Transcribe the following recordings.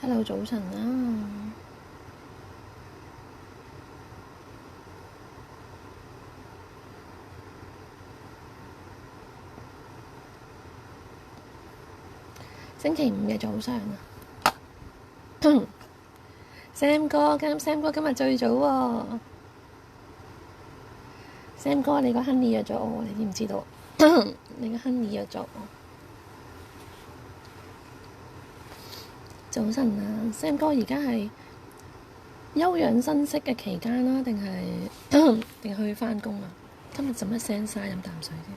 Hello，早晨啊！星期五嘅早上啊，Sam 哥今日最早喎，Sam 哥你個 Honey 約咗我，你知唔知道？你個 Honey 約咗我。早晨啊，Sam 哥而家係休養生息嘅期間啦，定係去返工啊？今日做乜聲晒？飲啖水先。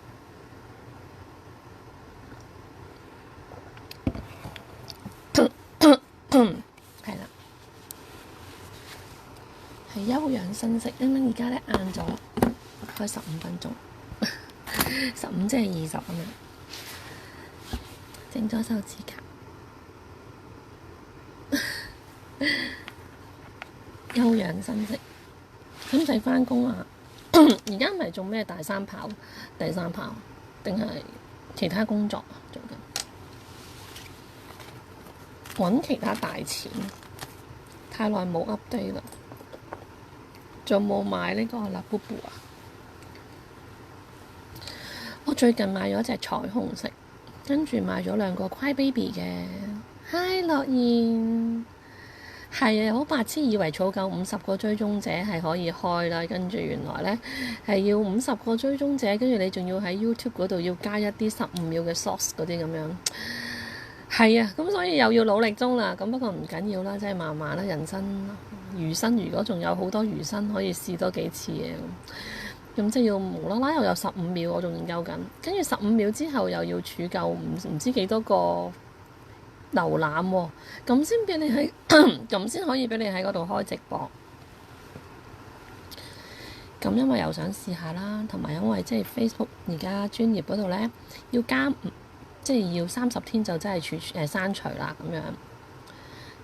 係啦，係休養生息，因為而家咧晏咗，開15分鐘，15即係20啊嘛，整咗手指甲。休養生息，使唔使返工啊？而家唔係做咩第三跑，定係其他工作啊？做緊揾其他大錢，太耐冇 update 啦。仲冇買呢個Labubu啊？我最近買咗隻彩虹色，跟住買咗2個 Cry Baby 嘅。Hi 樂妍。係啊，好白痴，以為儲夠50個追蹤者係可以開啦，跟住原來呢係要50個追蹤者，跟住你仲要喺 YouTube 嗰度要加一啲15秒嘅 source 嗰啲咁樣。係啊，咁所以又要努力中啦。咁不過唔緊要啦，即係慢慢啦。人生餘生，如果仲有好多餘生，可以試多幾次嘅咁即係要無啦啦又有15秒，我仲研究緊，跟住15秒之後又要儲夠唔知幾多個瀏覽喎，咁先俾你喺咁先可以俾你喺嗰度開直播。咁因為又想試下啦，同埋因為即係 Facebook 而家專頁嗰度呢，要加，即係要30天就真係刪除啦咁樣。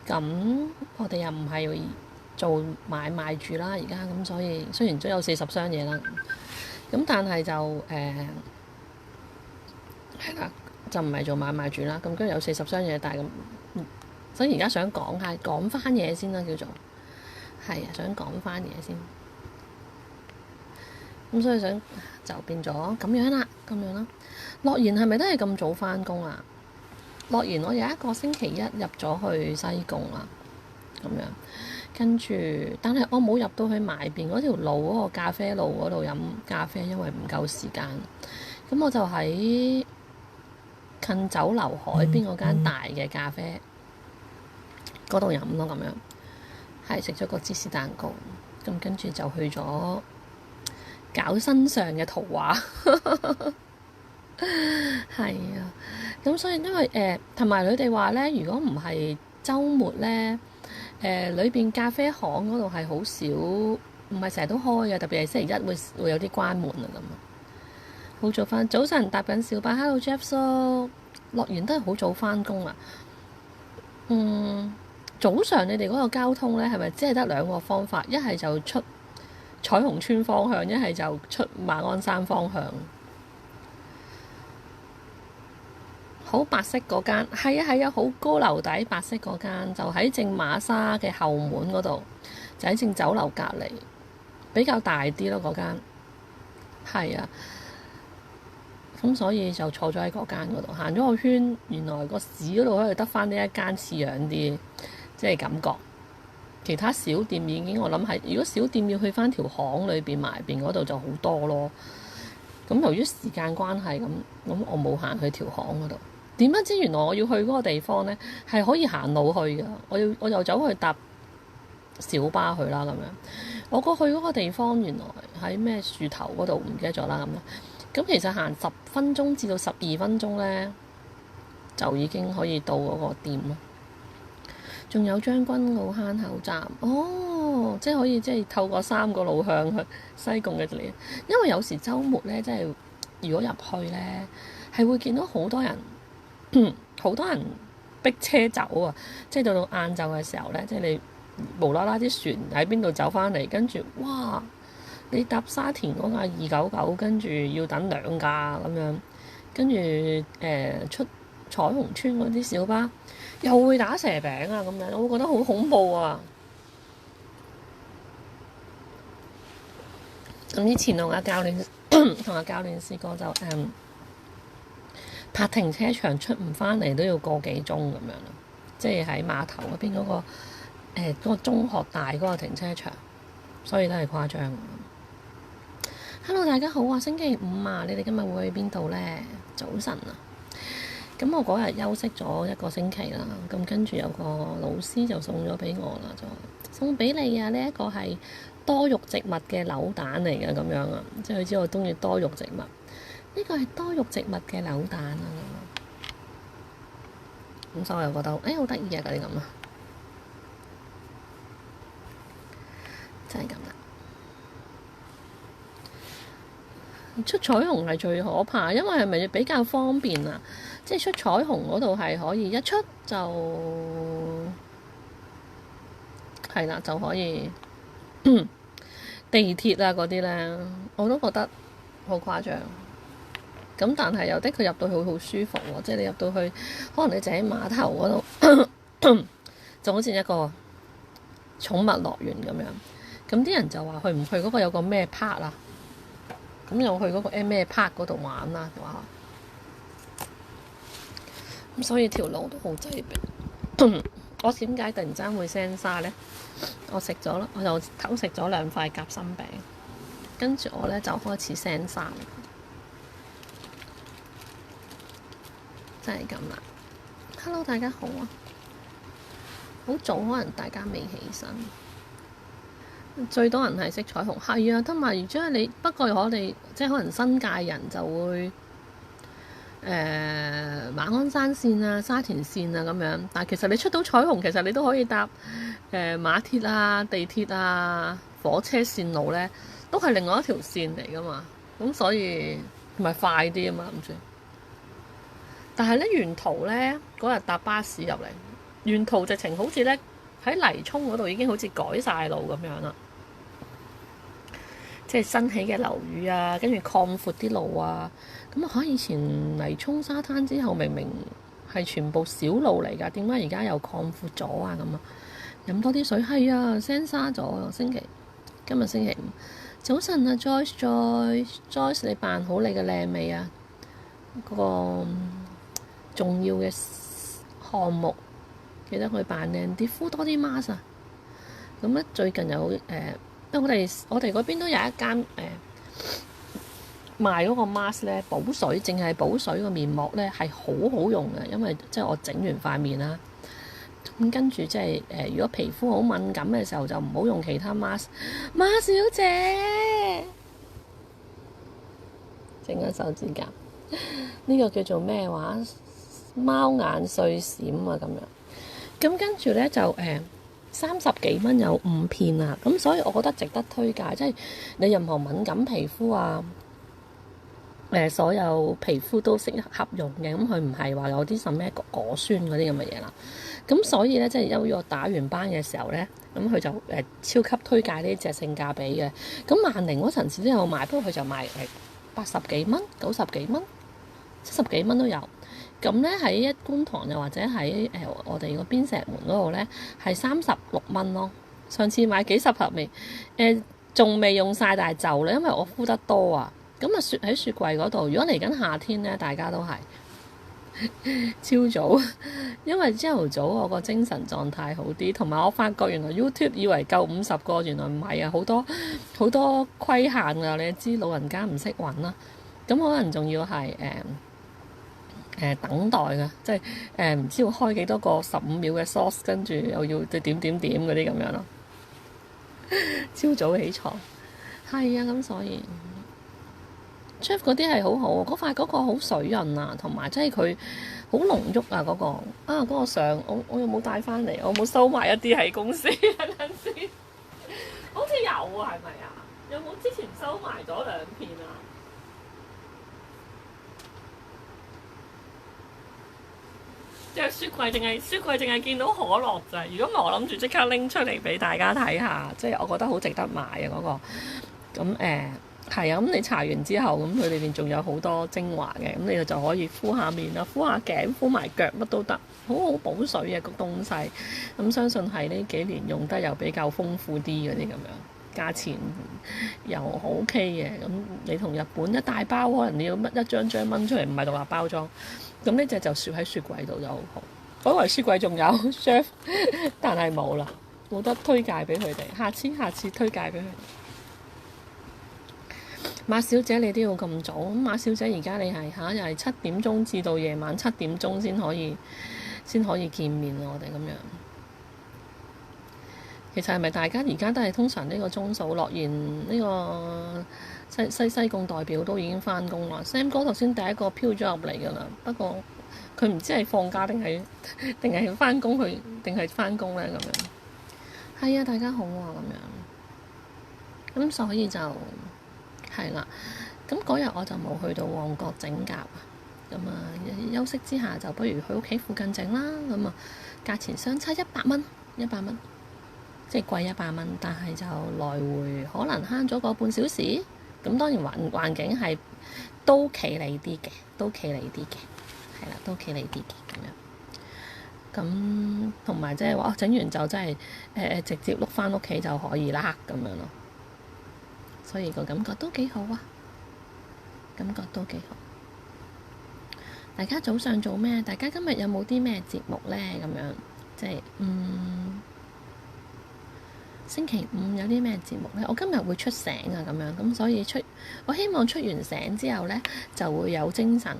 咁我哋又唔係做買賣住啦，而家咁所以雖然都有40箱嘢啦，咁但係就係啦。就唔係做買賣住啦，咁跟住有40箱嘢，但係咁，所以而家想講翻嘢先啦，叫做係啊，想講翻嘢先。咁所以想就變咗咁樣啦。樂妍係咪都係咁早返工啊？樂妍我有一個星期一入咗去西貢啦，咁樣跟住，但係我冇入到去埋邊嗰條路嗰個咖啡路嗰度飲咖啡，因為唔夠時間。咁我就喺近酒樓海邊嗰間大嘅咖啡嗰度飲咯，咁樣係食咗個芝士蛋糕，咁跟住就去咗搞身上嘅圖畫。係啊，咁所以因為同埋佢哋話咧，如果唔係週末咧，裏邊咖啡行嗰度係好少，唔係成日都開嘅，特別係星期一會有啲關門啊咁。好早返，早晨搭緊小巴。Hello Jeff 叔，樂園都係好早返工啊。早上你哋嗰個交通呢，係咪只係得2個方法？一係就出彩虹村方向，一係就出馬鞍山方向。好白色嗰間，係啊，好高樓底白色嗰間，就喺正馬莎嘅後門嗰度，就喺正酒樓隔離，比較大啲咯嗰間。係啊。咁所以就坐咗喺嗰間嗰度，行咗個圈，原來個市嗰度可以得返呢一間似樣啲，即係感覺。其他小店已經我諗係，如果小店要去返條巷裏邊埋邊嗰度就好多咯。咁由於時間關係，咁我冇行去條巷嗰度。點不知原來我要去嗰個地方呢，係可以行路去㗎。我又走去搭小巴去啦咁樣。我過去嗰個地方原來喺咩樹頭嗰度，唔記得咗啦咁咯。咁其實行10分鐘至到12分鐘呢，就已經可以到嗰個店咯。仲有將軍澳坑口站，即係可以即係透過3個路向去西貢嘅地。因為有時週末呢，即係如果入去呢，係會見到好多人，好多人逼車走啊！即係到晏晝嘅時候呢，即係你無啦啦啲船喺邊度走返嚟，跟住哇！你搭沙田嗰架299，跟住要等2架咁樣，跟住出彩虹村嗰啲小巴又會打蛇餅啊咁樣，我會覺得好恐怖啊！咁以前同阿教練試過就泊停車場出唔返嚟都要個幾鐘咁樣咯，即係喺碼頭嗰邊嗰個中學大嗰個停車場，所以都係誇張。Hello， 大家好啊！星期五啊，你哋今日會去邊度呢？早晨啊！咁我嗰日休息咗一個星期啦，咁跟住有個老師就送咗俾我啦，就送俾你啊！呢一個係多肉植物嘅扭蛋嚟嘅咁樣啊，即係佢知我中意多肉植物。呢個係多肉植物嘅扭蛋啊，咁所以我又覺得好得意啊！嗰啲咁啊，真係咁啦。出彩虹係最可怕，因為係咪比較方便啊？即係出彩虹嗰度係可以一出就係啦，就可以地鐵啊嗰啲咧，我都覺得好誇張。咁但係有啲佢入到去好舒服喎，即係你入到去，可能你就喺碼頭嗰度，就好似一個寵物樂園咁樣。咁啲人就話去唔去嗰個有個咩 park 啊？咁又去嗰個咩 park 嗰度玩啦，話咁所以條路都好擠迫。我點解突然間會聲沙呢？我食咗啦，我就偷食咗2塊夾心餅，跟住我呢就開始聲沙，真係咁啦。Hello， 大家好啊！好早，可能大家未起身。最多人係識彩虹，係啊，同埋而家你不過我哋即係可能新界人就會馬鞍山線啊、沙田線啊咁樣，但係其實你出到彩虹，其實你都可以搭馬鐵啊、地鐵啊、火車線路咧，都係另外一條線嚟噶嘛，咁所以咪快啲啊嘛，諗住。但係咧沿途咧嗰日搭巴士入嚟，沿途直情好似咧喺泥涌嗰度已經好似改晒路咁樣啦。即係新起嘅樓宇啊，跟住擴闊啲路啊，咁啊！以前泥涌沙灘之後明明係全部小路嚟㗎，點解而家又擴闊咗啊？咁啊，飲多啲水係啊，聲沙咗今日星期五，早晨啊 Joyce， 你扮好你嘅靚未啊？嗰個重要嘅項目，記得去扮靚啲，敷多啲 mask 啊！咁咧最近有因為我哋嗰邊都有一間賣嗰個 mask 咧，補水，淨係補水個面膜咧係好好用嘅，因為即係我整完塊面啦，咁跟住即係如果皮膚好敏感嘅時候就唔好用其他 mask。馬小姐整緊手指甲，呢個叫做咩話？貓眼碎閃啊咁樣，咁跟住咧就30幾蚊有5片啊，咁所以我覺得值得推介，即係你任何敏感皮膚啊，所有皮膚都適合用嘅，咁佢唔係話有啲什麼果酸嗰啲咁嘅嘢啦，咁所以咧即係由於我打完班嘅時候咧，咁佢就超級推介呢隻性價比嘅，咁萬寧嗰陣時都有賣，不過佢就賣80幾蚊、90幾蚊、70幾蚊都有。咁咧喺觀塘又或者喺我哋嗰邊石門嗰度咧係36蚊咯。上次買幾十盒未？仲未用晒，但係就啦，因為我敷得多啊。咁啊雪喺雪櫃嗰度。如果嚟緊夏天咧，大家都係朝早，因為朝頭早我個精神狀態好啲，同埋我發覺原來 YouTube 以為夠50個，原來唔係啊，好多規限㗎。你知老人家唔識揾啦，咁可能仲要係等待嘅，即係唔知要開幾多個15秒嘅 source， 跟住又要點嗰啲咁樣咯。朝早起床係啊，咁所以 Jeff 嗰啲係好好，嗰個好水潤啊，同埋即係佢好濃郁啊嗰個相我又冇帶翻嚟，我冇收埋一啲喺公司，等陣先。好似有啊，係咪啊？有冇之前收埋咗2片啊？即係雪櫃淨係見到可樂咋，如果唔係我諗住即刻拎出嚟俾大家睇下，即係我覺得好值得買啊嗰個。咁係啊，咁你搽完之後，咁佢裏邊仲有好多精華嘅，咁你就可以敷下面啦，敷下頸，敷埋腳，乜都得，好好補水嘅個東西。咁相信係呢幾年用得又比較豐富啲嗰啲咁樣，價錢又好 OK 嘅。咁你同日本一大包，可能你要乜一張張掹出嚟，唔係獨立包裝。咁呢隻就雪喺雪櫃度就好好。我以為雪櫃仲有 chef， 但係冇啦，冇得推介俾佢哋。下次推介俾佢哋。馬小姐你都要咁早？咁馬小姐而家你係又係7點鐘至到夜晚7點鐘先可以見面我哋咁樣。其實係咪大家而家都係通常呢個鐘數？樂園呢個西貢代表都已經翻工啦。Sam 哥頭先第一個飄咗入嚟㗎啦，不過佢唔知係放假定係翻工去定係翻工咧咁樣。係啊，大家好啊咁樣。咁所以就係啦。咁嗰日我就冇去到旺角整甲啊。咁啊，休息之下就不如去屋企附近整啦。咁啊，價錢相差100蚊，即係貴100蚊，但係就來回可能慳咗個半小時。咁當然環境係都企理啲嘅，係啦，都企理啲嘅咁樣。咁同埋即係話整完就真係直接碌返屋企就可以啦咁樣咯。所以個感覺都幾好啊，大家早上做咩？大家今日有冇啲咩節目呢？咁樣即係星期五有啲咩節目呢？我今日會出醒啊，咁樣咁所以我希望出完醒之後呢，就會有精神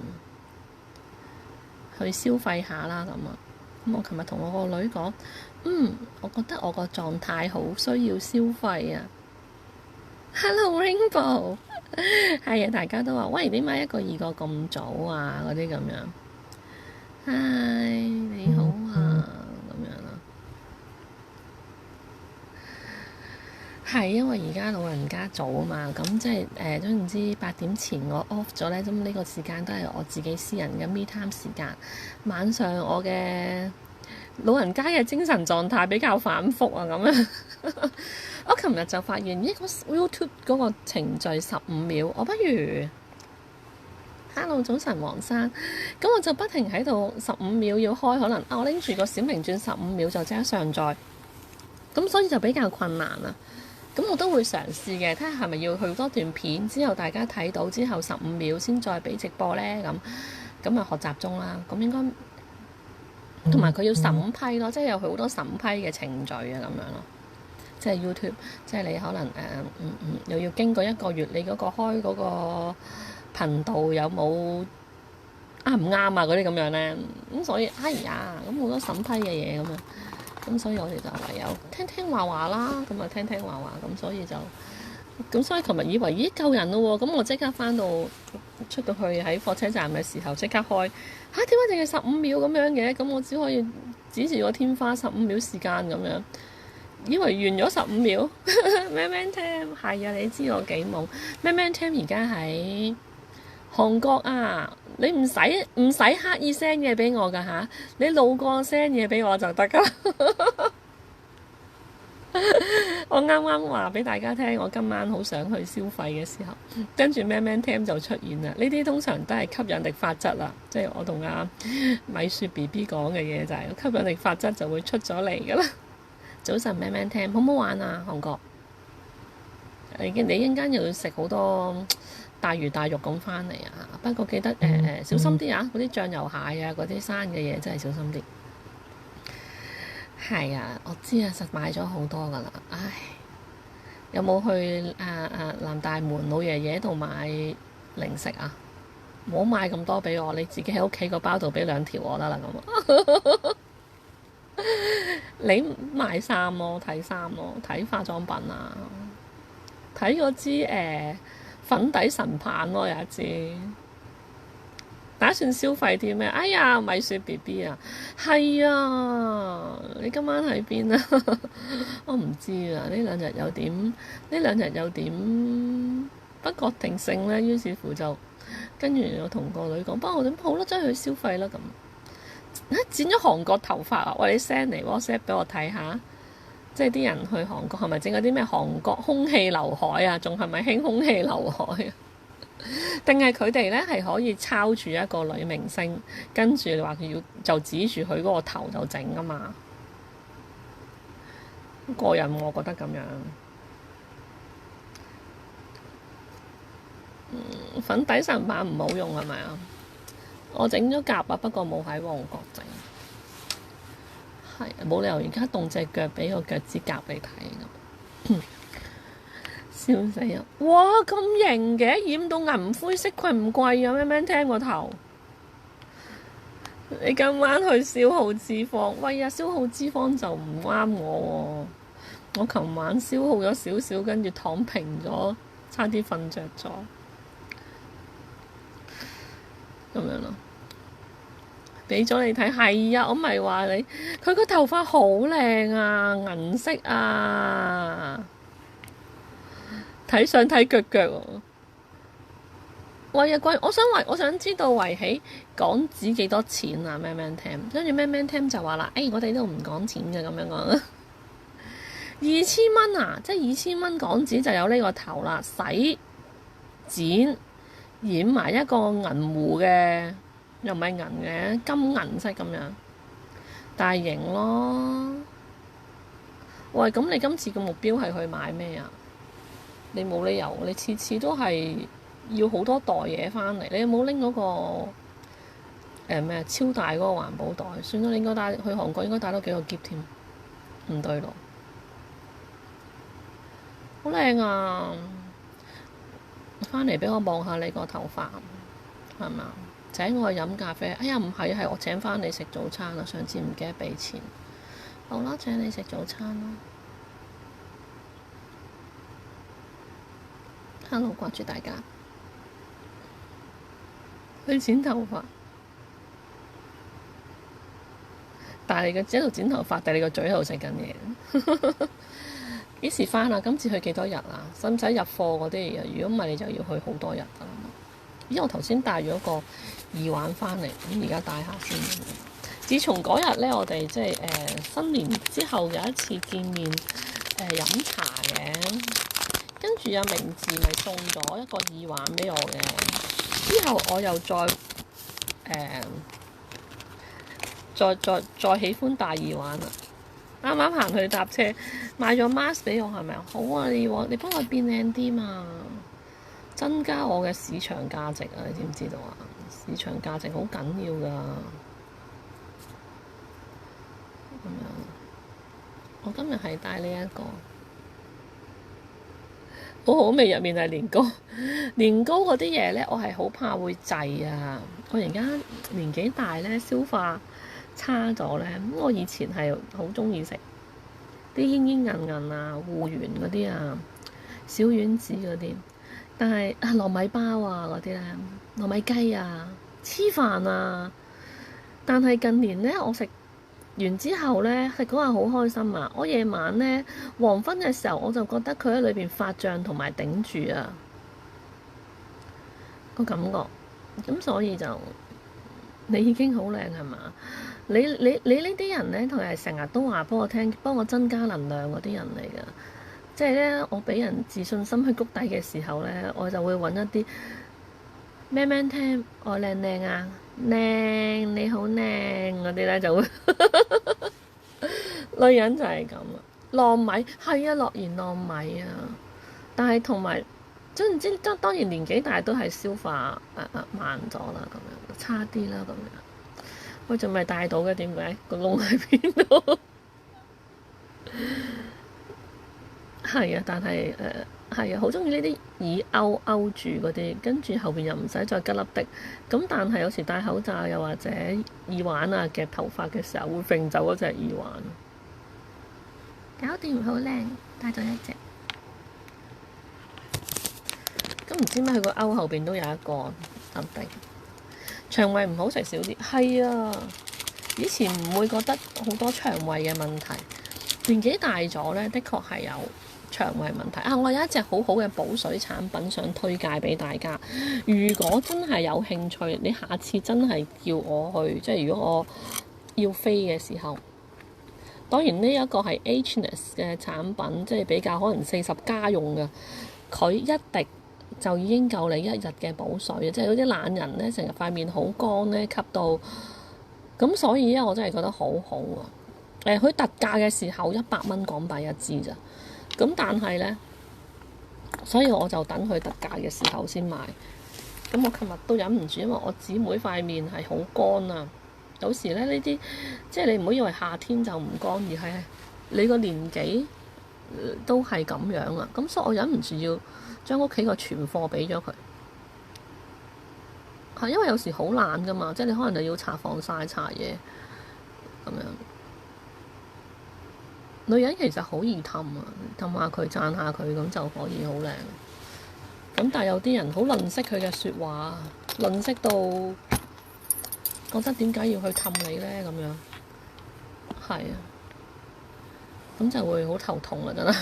去消費下啦咁啊。咁我琴日同我個女講，我覺得我個狀態好需要消費啊。Hello Rainbow， 係啊，大家都話喂，點解1個2個咁早啊？嗰啲咁樣。嗨，你好啊，咁樣咯。係因為而家老人家早啊嘛，咁即係總之8點前我 off 咗咧，咁呢個時間都係我自己私人嘅 me time 時間。晚上我嘅老人家嘅精神狀態比較反覆啊，咁樣。我琴日就發現個 YouTube 嗰個程序15秒，我不如 Hello 早晨黃生，咁我就不停喺度15秒要開，可能我拎住個小明轉15秒就即刻上載，咁所以就比較困難啦。咁我都會嘗試嘅，睇下係咪要去多段片之後大家睇到之後15秒先再俾直播呢？咁啊學習中啦，咁應該同埋佢要審批咯，即係有好多審批嘅程序啊咁樣咯。即係 YouTube，即係你可能又要經過1個月，你嗰個開嗰個頻道有冇啱唔啱啊？嗰啲咁樣咧，咁所以咁好多審批嘅嘢咁啊，咁所以我哋就唯有聽聽話話啦，咁啊聽聽話話，咁所以琴日以為夠人咯喎，咁我即刻翻到出到去喺火車站嘅時候即刻開，點解淨係15秒咁樣嘅？咁我只可以指住個天花15秒時間咁樣。以為完咗15秒，Man Man Tam 係啊，你知我幾懵。Man Man Tam 而家喺韓國啊，你唔使刻意 send 嘢俾我㗎嚇，你路過 send 嘢俾我就得㗎。我啱啱話俾大家聽，我今晚好想去消費嘅時候，跟住 Man Man Tam 就出現啦。呢啲通常都係吸引力法則啦，即係我同阿米雪 BB 講嘅嘢就係吸引力法則就會出咗嚟㗎啦。早晨 Man Man Tam 好唔好玩啊？韓國你一陣間又要食好多大魚大肉咁返嚟啊！不過記得小心啲啊！嗰啲醬油蟹啊，嗰啲生嘅嘢真係小心啲。係啊，我知啊，實買咗好多㗎啦。唉，有冇去南大門老爺爺度買零食啊？唔好買咁多俾我，你自己喺屋企個包度俾2條我得啦咁。你買衫咯，睇衫咯，睇化妝品啊，睇嗰支粉底神棒咯，有一支。打算消費啲咩？哎呀，米雪 BB 啊，係啊，你今晚喺邊啊？我唔知啊，呢兩日有點不確定性咧，於是乎就跟住我同個女講，不過我點好啦，真係去消費啦咁。剪咗韓國頭髮啊！喂，你 send 嚟 WhatsApp 俾我睇下。即係啲人去韓國係咪整嗰啲咩韓國空氣劉海啊？仲係咪興空氣劉海啊？定係佢哋咧係可以抄住一個女明星，跟住話佢要就指住佢嗰個頭就整啊嘛？過癮我覺得咁樣。粉底神版唔好用係咪啊？我整咗甲啊，不過冇喺旺角整。係冇理由而家動隻腳俾個腳趾甲你睇咁，笑死啊！哇咁型嘅，染到銀灰色，貴唔貴啊？咩咩聽個頭？你今晚去消耗脂肪，喂呀！消耗脂肪就唔啱我喎。我琴晚消耗咗少少，跟住躺平咗，差啲瞓着咗，咁樣咯。俾咗你睇，係啊，我咪話你，佢個頭髮好靚啊，銀色啊，睇相睇腳腳喎。喂啊貴，我想知道圍起港紙幾多錢啊？咩咩聽，跟住咩咩聽就話啦，我哋都唔講錢嘅咁樣講。2000蚊啊，即係2000蚊港紙就有呢個頭啦，洗剪染埋一個銀湖嘅。又唔係銀嘅，金銀色咁樣，大型咯。喂，咁你今次個目標係去買咩啊？你冇理由，你次次都係要好多袋嘢翻嚟。你有冇拎嗰個咩超大嗰個環保袋？算啦，你應該帶去韓國應該帶多幾個篋添。唔對路，好靚啊！翻嚟俾我望下你個頭髮，係咪啊？請我去飲咖啡，哎呀唔係，係我請返你食早餐啊！上次唔記得俾錢，好啦，請你食早餐啦。Hello， 掛住大家。去剪頭髮，但係你個喺度剪頭髮，但係你個嘴喺度食緊嘢。幾時返啊？今次去幾多日啊？使唔使入貨嗰啲嘢？如果唔係，你就要去好多日㗎啦。咦！我頭先帶咗個耳環翻嚟，咁而家戴下先。自從嗰日咧，我哋即係新年之後有一次見面飲茶嘅，跟住阿明治咪送咗一個耳環俾我嘅。之後我又再喜歡戴耳環啦。啱啱行去搭車買咗 mask 俾我，係咪啊？好啊，你幫我變靚啲嘛，增加我嘅市場價值啊！你知唔知道啊？市場價值好緊要㗎。咁樣，我今日係帶呢一個，好好味，入面係年糕。年糕嗰啲嘢咧，我係好怕會滯啊！我而家年紀大咧，消化差咗咧。咁我以前係好鍾意食啲煙煙韌韌啊、芋圓嗰啲啊、小丸子嗰啲。但係糯米包啊嗰啲咧，糯米雞啊、黐飯啊，但係近年咧，我食完之後咧，食嗰下好開心啊！我夜晚咧黃昏嘅時候，我就覺得佢喺裏邊發脹同埋頂住啊個感覺，咁所以就你已經好靚係嘛？你呢啲人咧，同埋成日都話幫我聽，幫我增加能量嗰啲人嚟㗎。即係咧，我俾人自信心去谷底嘅時候咧，我就會揾一啲咩咩聽，我靚靚啊，靚你好靚嗰啲咧就會女人就係咁啊，糯米係啊，樂然糯米啊，但係同埋總唔知當然年紀大都係消化慢咗啦，咁樣差啲啦，咁樣我仲未帶到嘅，點解個窿喺邊度？係啊，但係係啊，好中意呢啲耳勾住嗰啲，跟住後邊又唔使再吉粒的。咁但係有時戴口罩又或者耳環啊夾頭髮嘅時候會揈走嗰隻耳環。搞掂好靚，戴咗一隻。咁唔知咩？佢個勾後邊都有一個粒的。腸胃唔好食少啲，係啊。以前唔會覺得好多腸胃嘅問題，年紀大咗咧，的確係有腸胃問題啊！我有一隻好好嘅補水產品想推介俾大家。如果真係有興趣，你下次真係叫我去，即係如果我要飛嘅時候，當然呢一個係 Agenus 嘅產品，即係比較可能40加用嘅，佢一滴就已經夠你一日嘅補水，即係嗰啲懶人咧，成日塊面好乾咧，吸到咁，所以咧我真係覺得好好啊！佢特價嘅時候100蚊港幣一支咋，咁但係咧，所以我就等佢特價嘅時候先買。咁我琴日都忍唔住，因為我姊妹塊面係好乾啊。有時咧呢啲，即係你唔好以為夏天就唔乾，而係你個年紀都係咁樣啊。咁所以我忍唔住要將屋企個存貨俾咗佢。係因為有時好懶噶嘛，即係你可能就要搽防曬搽嘢咁樣。女人其實好易氹啊，氹下佢讚下佢咁就可以好靚。咁但係有啲人好吝嗇佢嘅説話，吝嗇到覺得點解要去氹你呢？咁樣係啊，咁就會好頭痛啦，真係。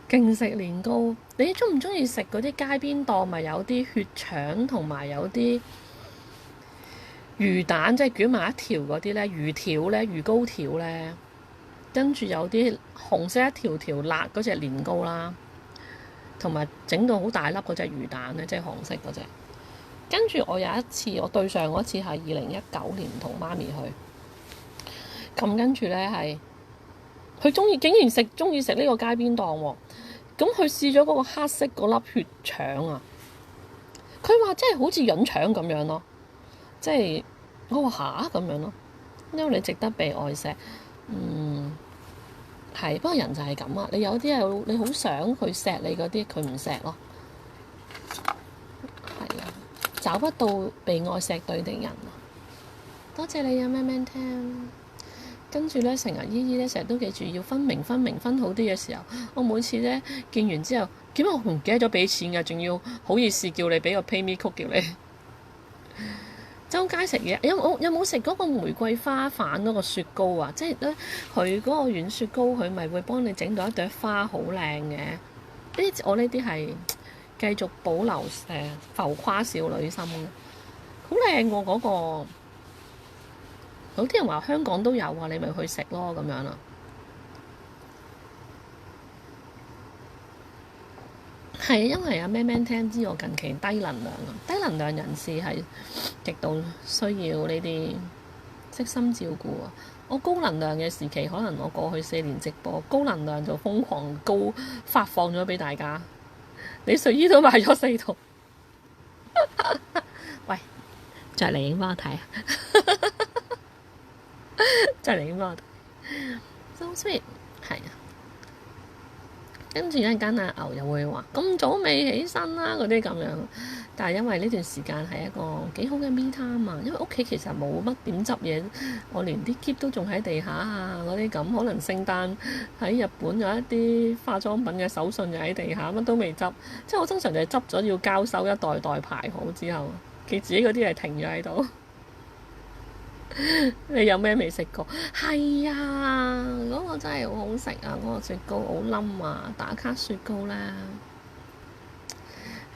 勁食年糕，你中唔中意食嗰啲街邊檔咪有啲血腸同埋有啲魚蛋，即係捲埋一條嗰啲呢？魚條呢？魚糕條呢？跟住有啲紅色一條條辣嗰隻年糕啦，同埋整到好大粒嗰隻魚蛋咧，即係紅色嗰隻。跟住我有一次，我對上嗰次係2019年同媽咪去，咁跟住咧係佢竟然中意食呢個街邊檔喎。咁佢試咗嗰個黑色嗰粒血腸啊，佢話真係好似潤腸咁樣咯，即係我話嚇咁樣咯，因為你值得被愛錫。係，不過人就係咁啊！你有啲係你好想佢錫你嗰啲，佢唔錫咯。係啊，找不到被愛錫對的人啊！多謝你啊，Man Man Tam。跟住咧，成日姨姨咧，成日都記住要分明分好啲嘅時候，我每次咧見完之後，點解我唔記得咗俾錢㗎？仲要好意思叫你俾個 PayMe code 叫你。周街食嘢，有冇食嗰個玫瑰花瓣嗰個雪糕啊？即係咧，佢嗰個軟雪糕，佢咪會幫你整到一朵花好靚嘅。我呢啲係繼續保留浮誇少女心嘅，好靚喎嗰個。有啲人話香港都有啊，你咪去食咯咁樣啦。係啊，因為阿 Man Man 聽知我近期低能量啊，低能量人士係極度需要呢啲悉心照顧啊。我高能量嘅時期，可能我過去4年直播高能量就瘋狂發放咗俾大家。你睡衣都買咗4套。喂，着嚟影幫我睇啊！着嚟影幫我睇。So sweet，係啊。跟住一陣間阿牛又會話咁早未起身啦嗰啲咁樣，但係因為呢段時間係一個幾好嘅 me time 啊，因為屋企其實冇乜點執嘢，我連啲 keep 都仲喺地下啊嗰啲咁，可能聖誕喺日本有一啲化妝品嘅手信又喺地下，乜都未執，即係我通常就係執咗要交收一袋袋排好之後，佢自己嗰啲係停咗喺度。你有咩未食過？係啊，嗰個真係好好食啊！嗰個雪糕好冧啊，打卡雪糕啦。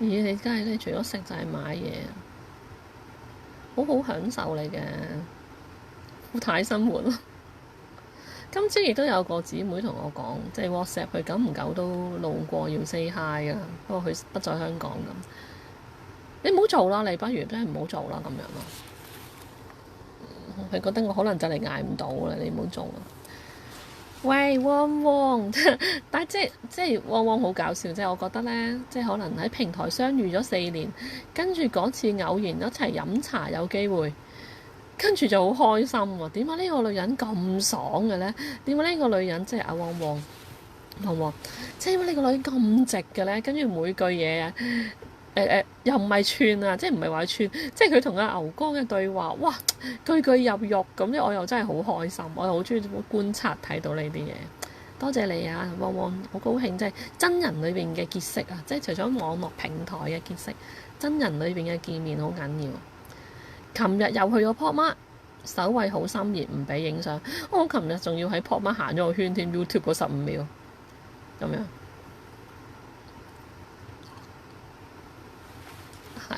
咦，你真係咧，除咗食就係買嘢，好好享受你嘅富太生活咯。今朝亦都有個姊妹同我講，即係 WhatsApp 佢久唔久都路過要 say hi 啊，不過佢不在香港咁。你唔好做啦，你不如真係唔好做啦咁樣咯。佢覺得我可能就嚟捱唔到啦，你唔好做啦。喂，汪汪，但係即係汪汪好搞笑，即係我覺得呢，即係可能喺平台相遇咗4年，跟住嗰次偶然一齊飲茶有機會，跟住就好開心喎。點解呢個女人咁爽嘅呢？點解呢個女人即係阿汪汪，即係點解呢個女人咁直嘅呢？跟住每句嘢啊〜又唔係串啊，即係唔係話串，即係佢同阿牛哥嘅對話，哇，句句入肉咁咧，我又真係好開心，我又好中意觀察睇到呢啲嘢。多謝你啊，汪汪，好高興，即係真人裏邊嘅結識啊，即係除咗網絡平台嘅結識，真人裏邊嘅見面好緊要。琴日又去咗 Pop Mart，守衞好心熱，唔俾影相。我琴日仲要喺 Pop Mart 行咗個圈添 ，YouTube 嗰15秒咁樣。係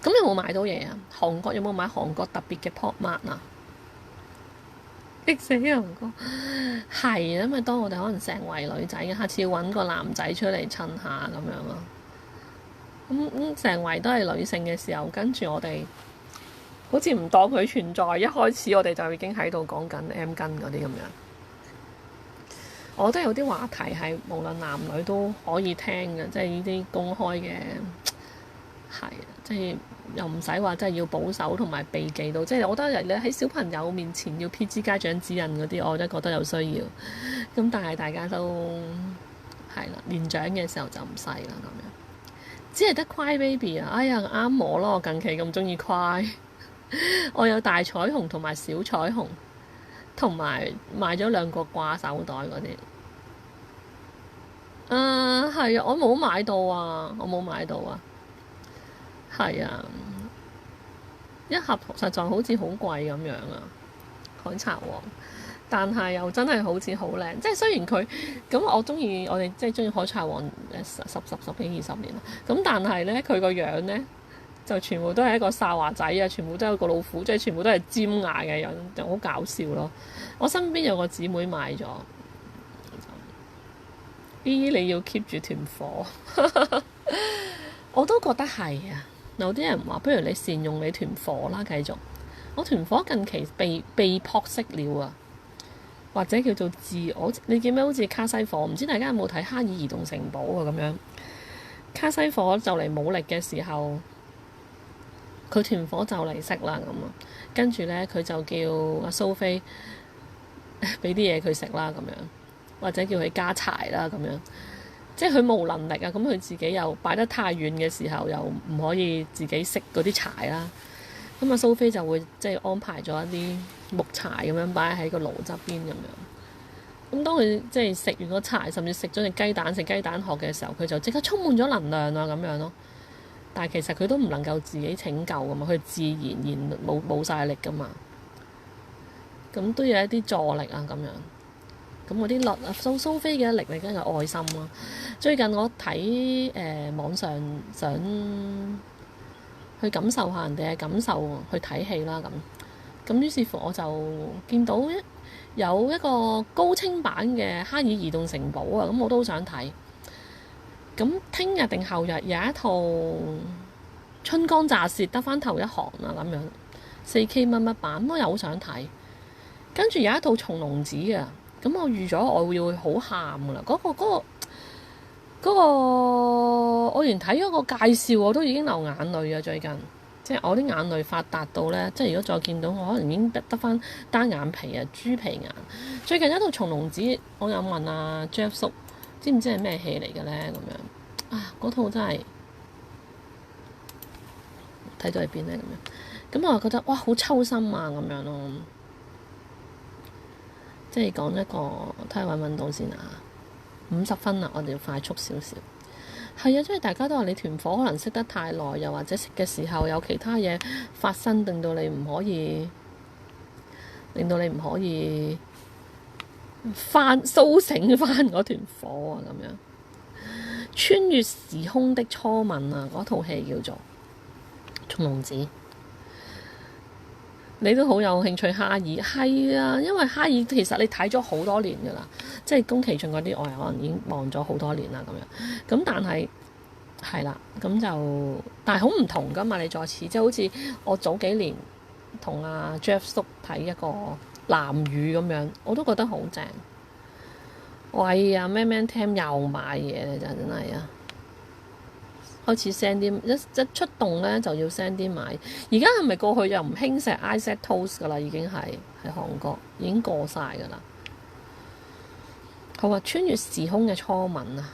咁有冇買到嘢啊？韓國有冇買韓國特別嘅 Pop Mart 啊？激死韓國！係因為當我哋可能成圍女仔，下次要揾個男仔出嚟襯下咁樣咯。成圍都係女性嘅時候，跟住我哋好似唔當佢存在，一開始我哋就已經喺度講緊 M 巾嗰啲咁樣。我覺得有啲話題係無論男女都可以聽嘅，即係呢啲公開嘅，係即係又唔使話真係要保守同埋避忌到，即係我覺得你喺小朋友面前要 PG 家長指引嗰啲，我都覺得有需要。咁但係大家都係啦，年長嘅時候就唔使啦咁樣。只係得 Cry Baby 啊！哎呀啱我咯，我近期咁中意 Cry。我有大彩虹同埋小彩虹，同埋買咗2個掛手袋嗰啲。係啊，我冇買到啊，我冇買到啊。係啊，一盒實在好似好貴咁樣啊，海賊王。但係又真係好似好靚，即係雖然佢咁，我哋即係中意海賊王十幾20年啦。咁但係咧，佢個樣咧就全部都係一個哨牙仔啊，全部都係一個老虎，即係全部都係尖牙嘅樣，就好搞笑咯。我身邊有個姊妹買咗，咦，你要 keep 住團火，我都覺得係啊。有啲人話，不如你善用你團火啦，繼續。我團火近期被撲熄了啊！或者叫做自我，你記唔記得好似卡西火？唔知大家有冇睇《哈爾移動城堡》啊？咁樣卡西火就嚟冇力嘅時候，佢團火就嚟熄啦咁啊。跟住咧，佢就叫阿蘇菲俾啲嘢佢食啦咁樣，或者叫佢加柴啦咁樣。即係佢冇能力啊，咁佢自己又擺得太遠嘅時候，又唔可以自己熄嗰啲柴啦。咁啊，蘇菲就會即係安排咗一啲木柴咁樣擺喺個爐側邊咁樣。咁當佢即係食完個柴，甚至食咗隻雞蛋、食雞蛋殼嘅時候，佢就即刻充滿咗能量啊咁樣咯。但係其實佢都唔能夠自己拯救噶嘛，佢自然冇晒力噶嘛。咁都有一啲助力啊咁樣。咁嗰啲力啊，蘇菲嘅力梗係愛心咯。最近我睇網上想去感受下人哋嘅感受，去睇戲啦咁於是乎我就見到有一個高清版嘅《哈爾移動城堡》啊，咁我都好想睇。咁聽日定後日有一套春光乍泄得返頭一行啊咁樣，4K 乜乜版，咁我又好想睇。跟住有一套松隆子啊，咁我預咗我會好喊噶啦。嗰個我連睇咗個介紹我都已經流眼淚啊！最近即係我啲眼淚發達到呢，即係如果再見到我，可能已經得返單眼皮啊、豬皮眼。最近有一套松隆子，我有問阿 Jeff 叔知唔知係咩戲嚟嘅呢？咁樣啊，嗰套真係睇到喺邊呢？咁樣咁我就覺得哇，好抽心啊咁樣咯。即係講一個睇下揾到先啊，50分啦，我哋要快速少少。係啊，即係大家都話你團火可能熄得太耐，又或者熄嘅時候有其他嘢發生，令到你唔可以甦醒翻嗰團火啊咁樣。穿越時空的初吻啊，嗰套戲叫做松隆子。你都好有興趣哈爾？係啊，因為哈爾其實你睇咗好多年㗎啦，即係宮崎駿嗰啲我可能已經望咗好多年啦咁樣。咁但係係啦，咁就但係好唔同㗎嘛。你再次即係好似我早幾年同阿 Jeff 叔睇一個藍雨咁樣，我都覺得好正。喂啊，Man Man Tam 又買嘢咧，真係啊！開始 send 啲一出動咧就要 send 啲買。而家係咪過去又唔興食 Isaac Toast 噶啦？已經係喺韓國已經過晒噶啦。好啊，穿越時空嘅初吻啊！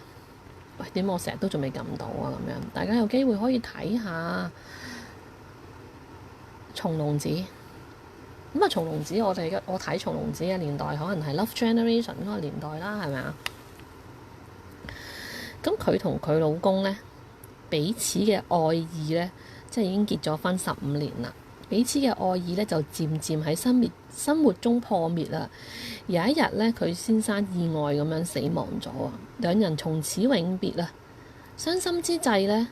喂，點我成日都仲未撳到啊？咁樣大家有機會可以睇下松隆子。咁啊，松隆子我睇松隆子嘅年代可能係 Love Generation 嗰個年代啦，係咪啊？咁佢同佢老公咧，彼此嘅愛意呢，即係已經結咗婚15年啦。彼此嘅愛意呢，就漸漸喺生活中破滅啦。有一日呢，佢先生意外咁樣死亡咗啊！兩人從此永別啦。傷心之際呢，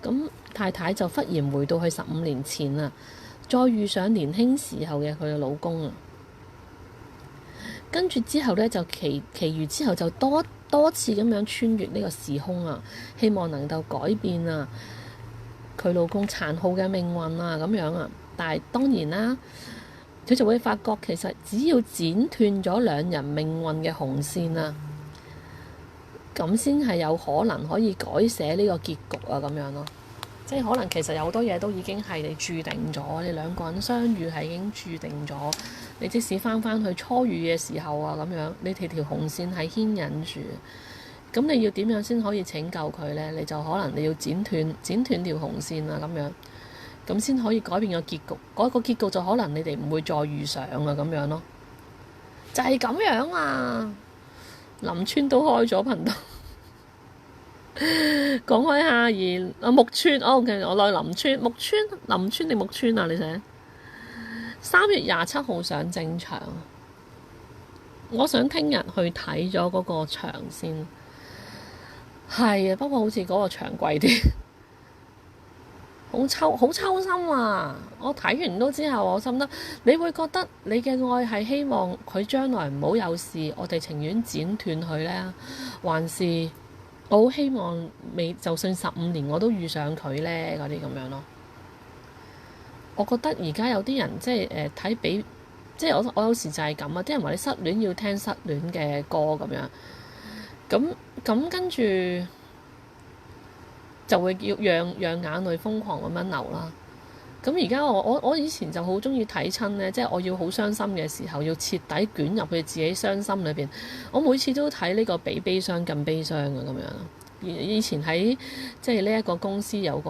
咁太太就忽然回到去15年前啊，再遇上年輕時候嘅佢嘅老公啊。跟住之後呢，就其餘之後就多次咁樣穿越呢個時空啊，希望能夠改變啊佢老公殘酷嘅命運啊咁樣啊。但係當然啦，佢就會發覺其實只要剪斷咗兩人命運嘅紅線啊，咁先係有可能可以改寫呢個結局啊咁樣咯。即係可能其實有好多嘢都已經係你注定咗，你兩個人相遇係已經注定咗。你即使翻去初遇嘅時候啊咁樣，你條紅線係牽引住。咁你要點樣先可以拯救佢呢？你就可能你要剪斷條紅線啊咁樣，咁先可以改變個結局。嗰個結局就可能你哋唔會再遇上啊咁樣咯。就係咁樣啊！林村都開咗頻道。講開下而木村，OK，我來林村定木村啊？你寫3月27號上正場，我想聽日去睇咗嗰個場先。係啊，不過好似嗰個場貴啲，好抽心啊！我睇完都之後，我心得你會覺得你嘅愛係希望佢將來唔好有事，我哋情願剪斷佢呢？還是我好希望就算15年我都遇上佢呢？嗰啲咁樣咯。我覺得而家有啲人即係睇比，即係我有時就係咁啊！啲人話你失戀要聽失戀嘅歌咁樣，咁跟住就會要讓眼淚瘋狂咁樣流啦。咁而家我以前就好中意睇親呢，即係我要好傷心嘅時候，要徹底捲入去自己傷心裏邊。我每次都睇呢個比悲傷更悲傷嘅咁樣。以前喺即係呢一個公司有個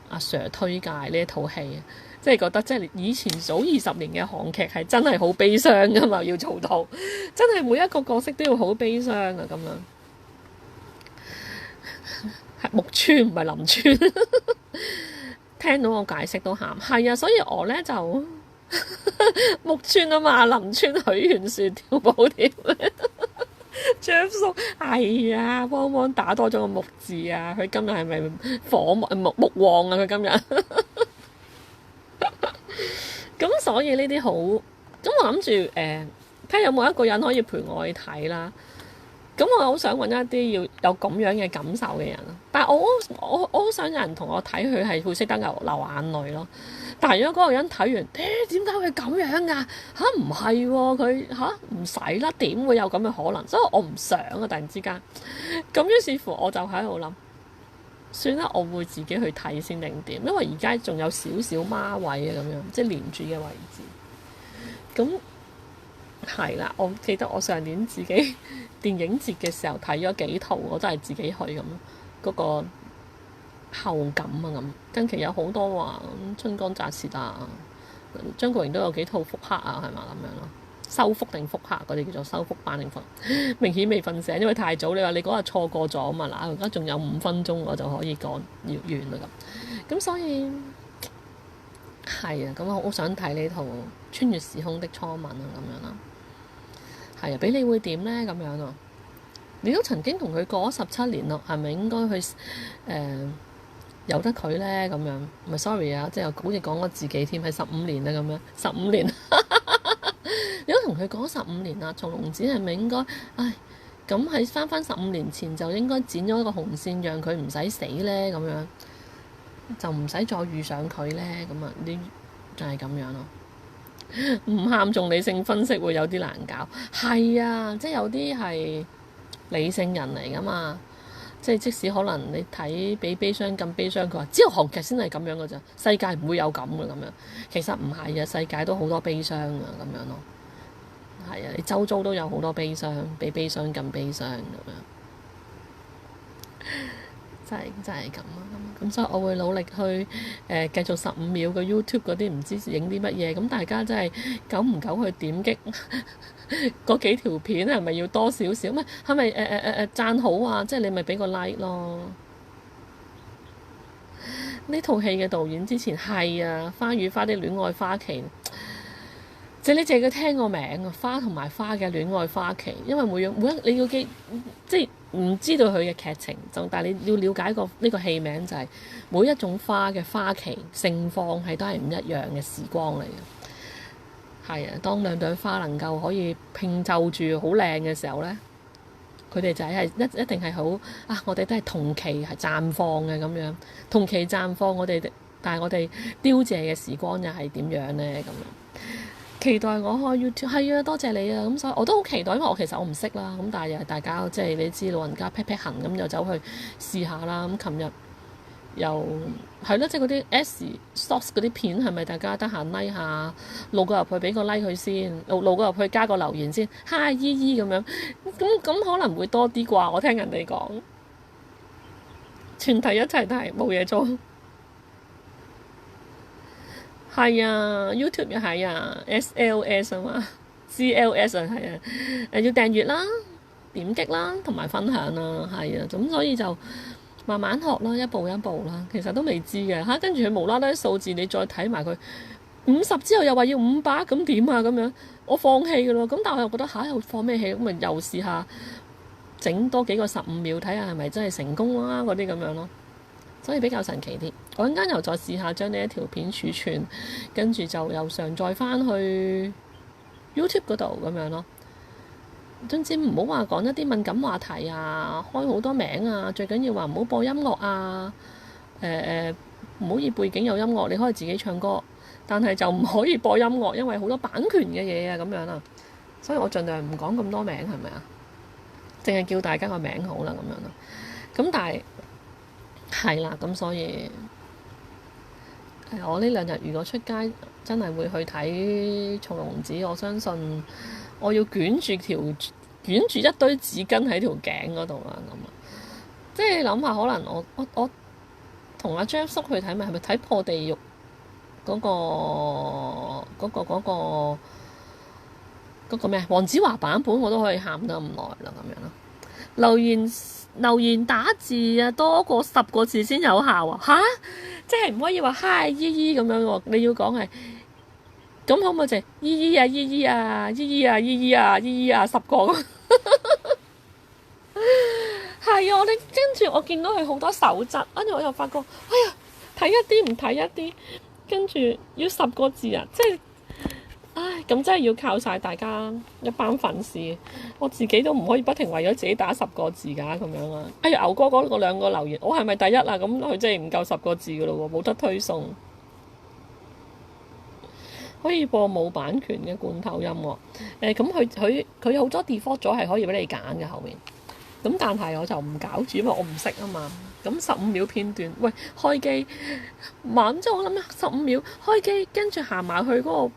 阿 Sir 推介呢一套戲，即係覺得即係以前早20年嘅韓劇係真係好悲傷噶嘛，要做到真係每一個角色都要好悲傷啊咁樣。係木村唔係林村。聽到我解釋都喊，係啊，所以我呢就木村啊嘛，林村許願樹跳寶條張叔係啊，幫打多咗個木字啊，佢今日係咪木旺啊？佢今日咁所以呢啲好，咁我諗住睇下有冇一個人可以陪我去睇啦。咁我好想揾一啲要有咁樣嘅感受嘅人，但係我好想有人同我睇佢係會識得流眼淚咯。但係如果嗰個人睇完，點解會咁樣㗎？唔係喎，佢唔使啦，點會有咁嘅可能？所以我唔想啊！突然之間，咁於是乎我就喺度諗，算啦，我會自己去睇先定點，因為而家仲有少少孖位啊，咁樣即係連住嘅位置。咁係啦，我記得我上年自己電影節嘅時候睇咗幾套，我真係自己去咁咯。嗰個後感啊咁，近期有好多話春光乍泄啊，張國榮都有幾套復刻啊，係嘛咁樣咯，修復定復刻嗰啲叫做修復版定復。明顯未瞓醒，因為太早。你話你嗰日錯過咗啊嘛，嗱而家仲有5分鐘我就可以講完啦咁所以係啊，咁我好想睇呢套穿越時空的初吻啊咁樣啦。係啊，俾你會點呢？咁樣啊？你都曾經同佢過咗17年咯，係咪應該去由得佢呢？咁樣唔係 sorry 啊，即係好似講我自己添，係15年啦咁樣，15年。你都同佢過咗15年啦，松隆子係咪應該？咁喺翻15年前就應該剪咗一個紅線，讓佢唔使死呢？咁樣就唔使再遇上佢呢？咁啊，你就係咁樣咯。唔喊仲理性分析會有啲難搞，係啊，即係有啲係理性人嚟噶嘛，即使可能你睇比悲傷更悲傷，佢話只有韓劇先係咁樣噶咋，世界唔會有咁噶咁樣，其實唔係啊，世界都好多悲傷啊咁樣咯，係啊，你周遭都有好多悲傷，比悲傷更悲傷咁樣。真係咁啊！咁所以我會努力去繼續15秒嘅 YouTube 嗰啲唔知影啲乜嘢，咁大家真係久唔久去點擊嗰幾條片係咪要多少少？係咪讚好啊？即係你咪俾個 like 咯。呢套戲嘅導演之前係啊，花與花的戀愛花期，即係你淨係聽個名啊，花同埋花嘅戀愛花期，因為每一你要記，即係唔知道佢嘅劇情，但係你要了解呢個戲名就係每一種花嘅花期盛放係都係唔一樣嘅時光嚟嘅。係啊，當兩朵花能夠可以拼湊住好靚嘅時候呢，佢哋就係一定係好啊！我哋都係同期係綻放嘅咁樣，同期綻放但係我哋凋謝嘅時光又係點樣呢？咁樣期待我開 YouTube 係啊，多謝你啊！咁所以我都好期待，因為其實我唔識啦。咁但係又係大家即係你知老人家劈痕咁，就走去試下啦。咁琴日又係咯，即係嗰啲 S Shorts 嗰啲片係咪大家得閒 like 下，路過入去俾個 like 佢先，路過入去加個留言先，Hi 姨姨咁樣，咁可能會多啲啩？我聽人哋講，全體一齊睇冇嘢做。係啊 ，YouTube 又係啊 ，SLS 啊嘛，CLS 啊係啊，要訂閱啦、點擊啦同埋分享啦，係啊，咁所以就慢慢學啦，一步一步啦，其實都未知嘅嚇，跟住佢無啦啦數字，你再睇埋佢50之後又話要500，咁點啊咁樣？我放棄㗎咯，咁但係我又覺得又放咩氣？咁咪又試下整多幾個15秒，睇下係咪真係成功啦嗰啲咁樣咯。所以比較神奇啲，我陣間又再試下將呢一條片儲存，跟住就又上載翻去 YouTube 嗰度咁樣咯。總之唔好話講一啲敏感話題啊，開好多名啊，最緊要話唔好播音樂啊，唔好以背景有音樂，你可以自己唱歌，但係就唔可以播音樂，因為好多版權嘅嘢啊咁樣啊。所以我盡量唔講咁多名，係咪啊？淨係叫大家個名好啦咁樣咯。咁但係係啦，咁所以我呢2日如果出街真係會去睇松隆子，我相信我要捲住一堆紙巾喺條頸嗰度啦，咁啊，即係諗下，可能我同阿 Jeff 叔去睇，係咪睇破地獄嗰個咩黃子華版本，我都可以喊得咁耐啦，咁樣咯。留言打字啊，多過10個字先有效啊！吓，即係唔可以話嗨姨姨咁樣喎，你要講係咁可唔可以就姨姨啊姨姨啊姨姨啊姨姨啊姨姨啊10個咁？係啊，跟住我見到佢好多手質，跟住我又發覺，哎呀，睇一啲唔睇一啲，跟住要10個字啊，即係。唉，咁真係要靠晒大家一班粉絲，我自己都唔可以不停為咗自己打10個字㗎咁樣啊！哎呀，牛哥嗰2個留言，我係咪第一啊？咁佢真係唔夠10個字㗎咯喎，冇得推送。可以播冇版權嘅罐頭音樂，咁佢有好多 default 咗係可以俾你揀嘅後面，咁但係我就唔搞住，因為我唔識啊嘛。咁15秒片段，喂，開機晚即係我諗15秒開機，跟住行埋去嗰個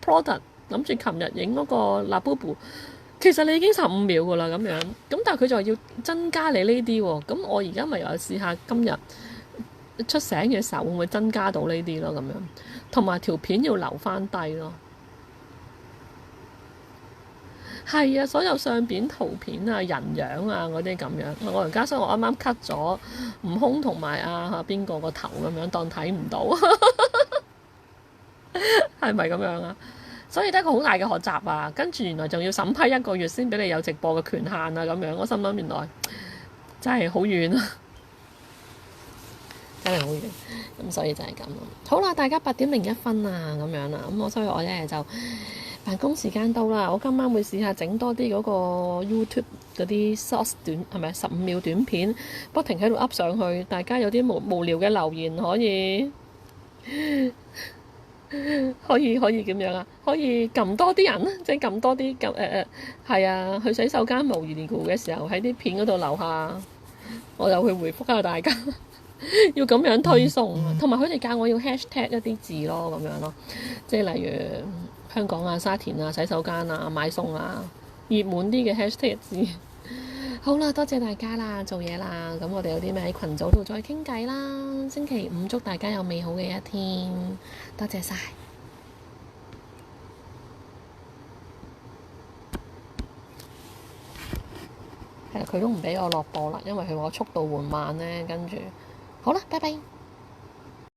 product， 諗住琴日影嗰個 Labubu， 其實你已經15秒㗎啦咁樣，咁但係佢就要增加你呢啲喎，咁我而家咪又試下今日出醒嘅時候會唔會增加到呢啲咯咁樣，同埋條片要留翻低咯。係啊，所有相片、圖片啊、人樣啊嗰啲咁樣，我而家所以我啱啱 cut 咗悟空同埋邊個個頭咁樣，當睇唔到，係咪咁樣啊？所以得一個好大嘅學習啊！跟住原來仲要審批1個月先俾你有直播嘅權限啊咁樣，我心諗原來真係好遠啊，真係好遠。咁所以就係咁咯。好啦，大家8點01分啊咁樣啦，咁所以我咧就辦公時間到啦，我今晚會試下整多啲嗰個 YouTube 嗰啲 short 短係咪15秒短片，不停喺度 up 上去，大家有啲無聊嘅留言可以點樣啊？可以撳多啲人，即係撳多啲係啊！去洗手間無緣故嘅時候喺啲片嗰度留下，我就去回覆下大家。要咁樣推送，同埋佢哋教我要 hashtag 一啲字咯，咁樣咯，即係例如香港啊、沙田啊、洗手間啊、買餸啊，熱門啲嘅 hashtag 字。好啦，多謝大家啦，做嘢啦，咁我哋有啲咩喺群組度再傾偈啦。星期5祝大家有美好嘅一天，多謝晒。係啦，佢都唔俾我落播啦，因為佢話我速度緩慢呢。跟住好啦，拜拜。